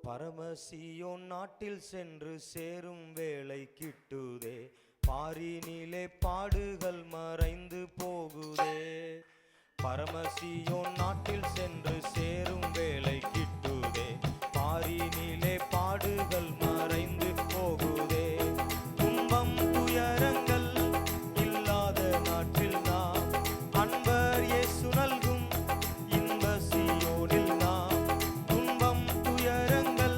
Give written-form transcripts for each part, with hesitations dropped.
பரமசியோன் நாட்டில் சென்று சேரும் வேளை கிட்டுதே, பாரினிலே பாடுகள் மறைந்து போகுதே. பரமசியோன் நாட்டில் சென்று சேரும் வேளை கிட்டுதே, பாரினிலே பாடுகள் மறைந்து போகுதே. துன்பம் துயரங்கள் இல்லாத நாட்டில் நாம் அன்பர் இயேசு நல்கும் இன்ப சீயோனில் நாம். துன்பம் துயரங்கள்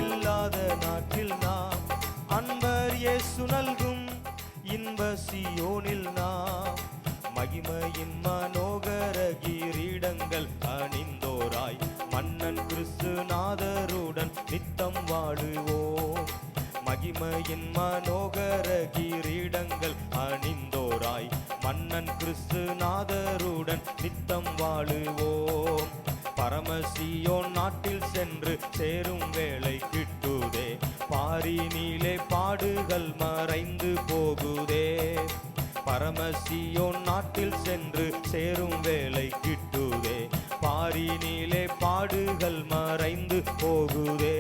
இல்லாத நாட்டில் நாம் அன்பர் இயேசு நல்கும் இன்ப சீயோனில் நாம். மகிமையின் மனோகர கிரீடங்கள் அணிந்தோராய் மன்னன் கிறிஸ்துநாதருடன் நித்தம் வாழுவோம். மகிமையின் மனோகர கிரீடங்கள் அணிந்தோராய் மன்னன் கிறிஸ்துநாதருடன் நித்தம் வாழுவோம். பரமசியோன் நாட்டில் சென்று சேரும் வேளை கிட்டுதே, பாரினிலே பாடுகள் மறைந்து போகுதே. பரமசியோன் நாட்டில் சென்று சேரும் வேளை கிட்டுதே, பாரினிலே பாடுகள் மறைந்து போகுதே.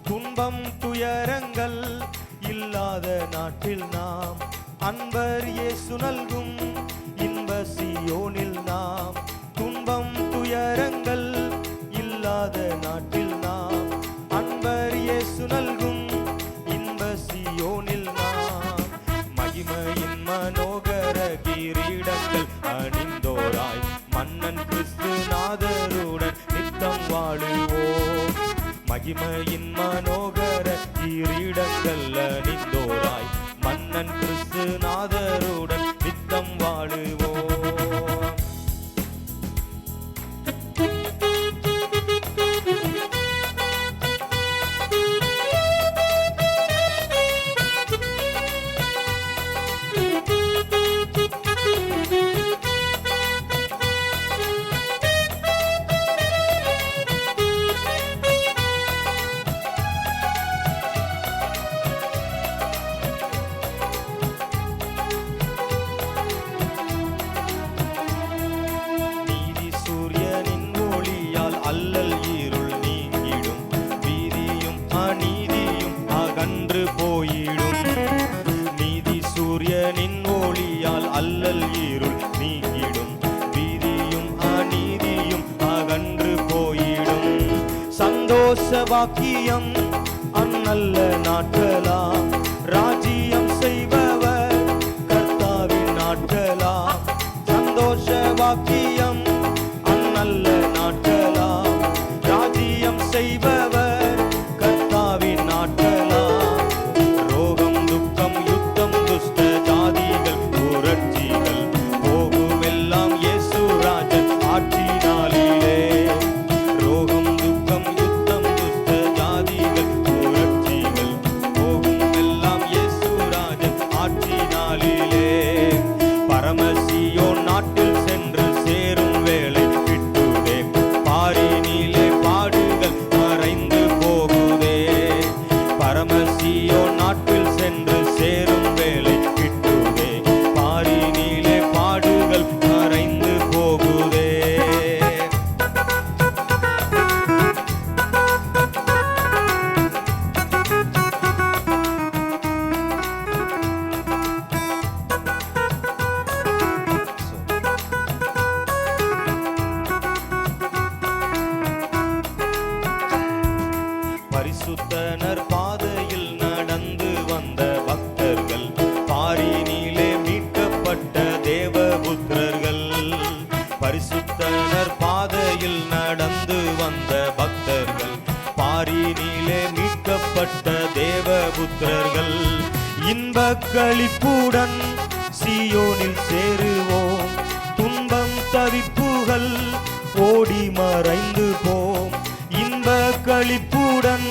துன்பம் துயரங்கள் இல்லாத நாட்டில் நாம் அன்பர் இயேசு நல்கும் இன்ப சீயோனில் நாம். துன்பம் துயரங்கள் இல்லாத நாட்டில் நாம் அன்பர் இயேசு நல்கும் இன்ப சீயோனில் நாம். மகிமையின் மனோகர கிரீடங்கள் அணிந்தோராய் மன்னன் கிறிஸ்துநாதருடன் நித்தம் வாழுவோம். மகிமையின் மனோகர கிரீடங்கள் அணிந்தோராய் மன்னன் கிறிஸ்துநாதருடன் நித்தம் வாழுவோம். அல்லல் இருள் நீங்கிடும், வீதியும் அநீதியும் அகன்று போயிடும். நீதி சூரியனின் ஒளியால் அல்லல் இருள் நீங்கிடும், வீதியும் அநீதியும் அகன்று போயிடும். சந்தோஷ வாக்கியம் அந்நல்ல நாட்களாம், ராஜ்யம் செய்பவர் கர்த்தாவின் நாட்களாம். சந்தோஷ வாக்கியம் அந்நல்ல நாட்களாம், ராஜ்யம் செய்பவர் கர்த்தாவின் நாட்களாம். ரோகம் துக்கம் யுத்தம் துஷ்ட ஜாதிகள் புரட்சிகள் போகுமெல்லாம் இயேசு ராஜன் ஆட்சினாலே. ரோகம் துக்கம் யுத்தம் துஷ்ட ஜாதிகள் புரட்சிகள் போகுமெல்லாம் இயேசு ராஜன் ஆட்சினாலே. பரமசியோன் நாட்டில் சென்று சேரும் வேளை கிட்டுதே, பாரினிலே பாடுகள் மறைந்து போகுதே. பரமசியோன் நாட்டில் சென்று சேரும் வேளை கிட்டுதே, பாரினிலே பாடுகள் மறைந்து போகுதே. பரிசுத்தனர் பாதையில் நடந்து வந்த பக்தர்கள், பாரினிலே மீட்கப்பட்ட தேவபுத்திரர்கள். பரிசுத்தனர் பாதையில் நடந்து வந்த பக்தர்கள், பாரினிலே மீட்கப்பட்ட தேவபுத்திரர்கள். இன்பக் களிப்புடன் சீயோனில் சேருவோம், துன்பம் தவிப்புகள் ஓடி மறைந்து போம். இன்ப களிப்புடன்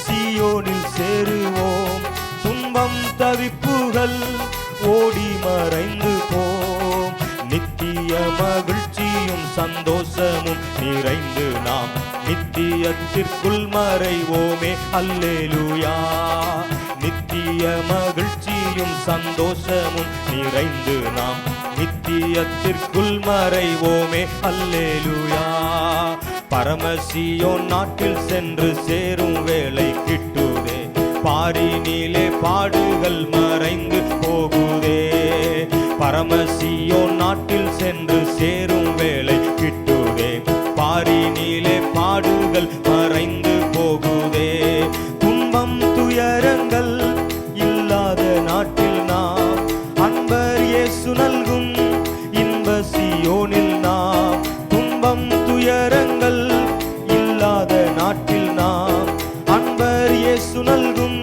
சீயோனில் சேருவோம், துன்பம் தவிப்புகள் ஓடி மறைந்து போம். நித்திய மகிழ்ச்சியும் சந்தோஷமும் நிறைந்து நாம் நித்தியத்திற்குள் மறைவோமே அல்லேலூயா. நித்திய மகிழ்ச்சியும் சந்தோஷமும் நிறைந்து நாம் நித்தியத்திற்குள் மறைவோமே அல்லேலூயா. பரமசியோன் நாட்டில் சென்று சேரும் வேளை கிட்டுதே, பாரினிலே பாடுகள் மறைந்து போகுதே. பரமசியோன் நாட்டில் சென்று சேரும் வேளை கிட்டுதே, பாரினிலே பாடுகள் மறைந்து போகுதே. துன்பம் துயரங்கள் இல்லாத நாட்டில் நாம் அன்பர் இயேசு நல்கும் இன்ப சீயோனில் நாம். துன்பம் துயரங்கள் இல்லாத நாட்டில் நாம் அன்பர் இயேசு நல்கும்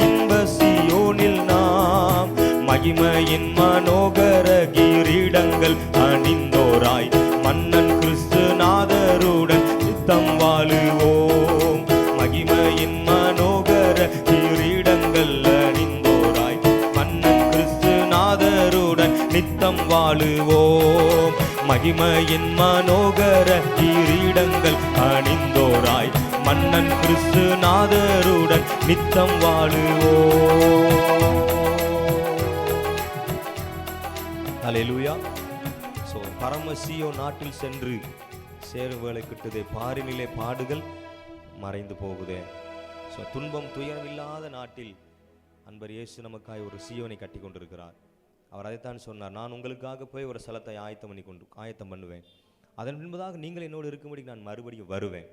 இன்ப சீயோனில் நாம். மகிமையின் மனோகர கிரீடங்கள் அணிந்தோராய் மன்னன் கிறிஸ்துநாதருடன் நித்தம் வாழுவோம். மகிமையின் மனோகர கிரீடங்கள் அணிந்தோராய் மன்னன் கிறிஸ்துநாதருடன் நித்தம் வாழுவோம். மகிமையின் மனோகர கிரீடங்கள் அணிந்தோராய் மன்னன் கிறிஸ்துநாதருடன் நித்தம் வாழுவோம். ஹல்லேலூயா. ஸோ பரமசியோன் நாட்டில் சென்று சேரும் வேளை கிட்டுதே, பாரினிலே பாடுகள் மறைந்து போகுதே. ஸோ துன்பம் துயரமில்லாத நாட்டில் அன்பர் இயேசு நமக்காய் ஒரு சீயோனை கட்டி கொண்டிருக்கிறார். அவர் அதைத்தான் சொன்னார், நான் உங்களுக்காக போய் ஒரு ஸ்தலத்தை ஆயத்தம் பண்ணுவேன், அதன் பின்பதாக நீங்கள் என்னோடு இருக்கும்படி நான் மறுபடியும் வருவேன்.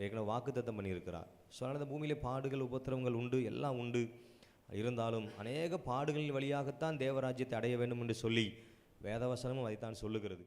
ஏற்கனவே வாக்குத்தத்தம் பண்ணியிருக்கிறார். ஸோ அந்த பூமியிலே பாடுகள் உபத்திரவங்கள் உண்டு, எல்லாம் உண்டு. இருந்தாலும் அநேக பாடுகளின் வழியாகத்தான் தேவராஜ்யத்தை அடைய வேண்டும் என்று சொல்லி வேதவசனமும் அதைத்தான் சொல்லுகிறது.